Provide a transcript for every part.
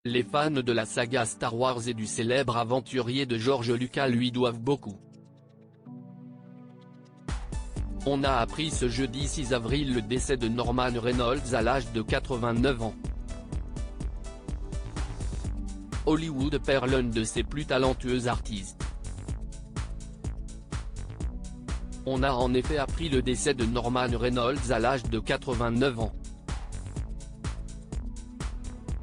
Les fans de la saga Star Wars et du célèbre aventurier de George Lucas lui doivent beaucoup. On a appris ce jeudi 6 avril le décès de Norman Reynolds à l'âge de 89 ans. Hollywood perd l'un de ses plus talentueux artistes. On a en effet appris le décès de Norman Reynolds à l'âge de 89 ans.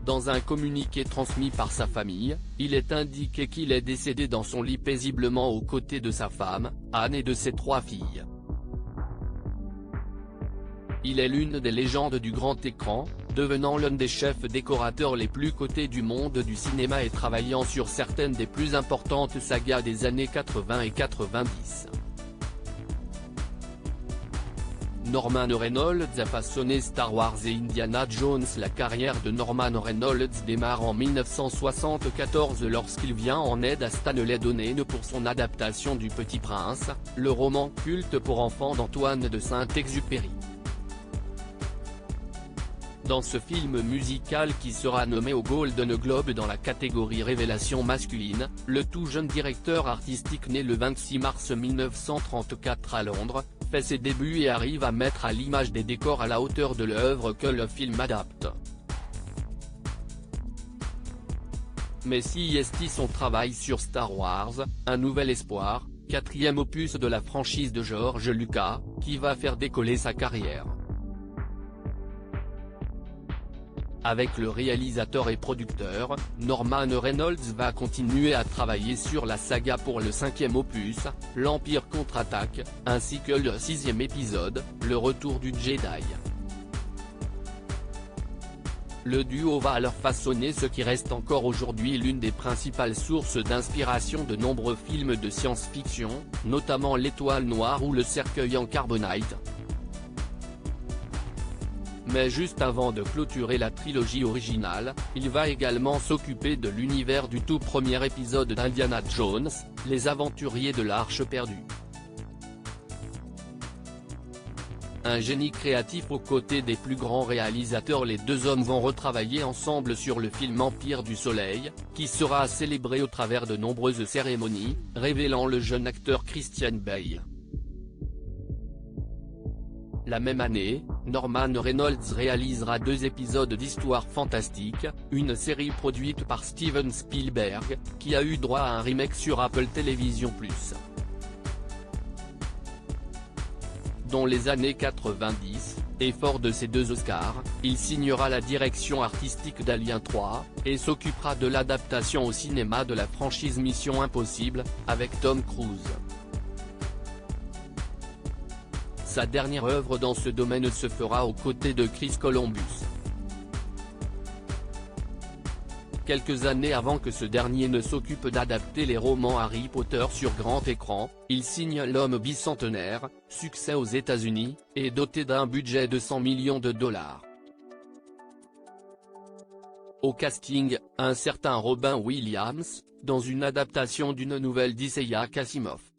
Dans un communiqué transmis par sa famille, il est indiqué qu'il est décédé dans son lit paisiblement aux côtés de sa femme, Anne et de ses 3 filles. Il est l'une des légendes du grand écran, devenant l'un des chefs décorateurs les plus cotés du monde du cinéma et travaillant sur certaines des plus importantes sagas des années 80 et 90. Norman Reynolds a façonné Star Wars et Indiana Jones. La carrière de Norman Reynolds démarre en 1974 lorsqu'il vient en aide à Stanley Donen pour son adaptation du Petit Prince, le roman culte pour enfants d'Antoine de Saint-Exupéry. Dans ce film musical qui sera nommé au Golden Globe dans la catégorie révélation masculine, le tout jeune directeur artistique né le 26 mars 1934 à Londres, fait ses débuts et arrive à mettre à l'image des décors à la hauteur de l'œuvre que le film adapte. Mais si est son travail sur Star Wars, un nouvel espoir, 4e opus de la franchise de George Lucas, qui va faire décoller sa carrière. Avec le réalisateur et producteur, Norman Reynolds va continuer à travailler sur la saga pour le 5e opus, l'Empire contre-attaque, ainsi que le 6e épisode, le retour du Jedi. Le duo va alors façonner ce qui reste encore aujourd'hui l'une des principales sources d'inspiration de nombreux films de science-fiction, notamment L'Étoile Noire ou Le Cercueil en Carbonite. Mais juste avant de clôturer la trilogie originale, il va également s'occuper de l'univers du tout premier épisode d'Indiana Jones, Les Aventuriers de l'Arche perdue. Un génie créatif aux côtés des plus grands réalisateurs, les deux hommes vont retravailler ensemble sur le film Empire du Soleil, qui sera célébré au travers de nombreuses cérémonies, révélant le jeune acteur Christian Bale. La même année, Norman Reynolds réalisera 2 épisodes d'Histoire fantastique, une série produite par Steven Spielberg, qui a eu droit à un remake sur Apple TV+. Dans les années 90, et fort de ses 2 Oscars, il signera la direction artistique d'Alien 3, et s'occupera de l'adaptation au cinéma de la franchise Mission Impossible, avec Tom Cruise. Sa dernière œuvre dans ce domaine se fera aux côtés de Chris Columbus. Quelques années avant que ce dernier ne s'occupe d'adapter les romans Harry Potter sur grand écran, il signe L'Homme bicentenaire, succès aux États-Unis, et doté d'un budget de 100 millions de dollars. Au casting, un certain Robin Williams, dans une adaptation d'une nouvelle d'Isaiah Asimov.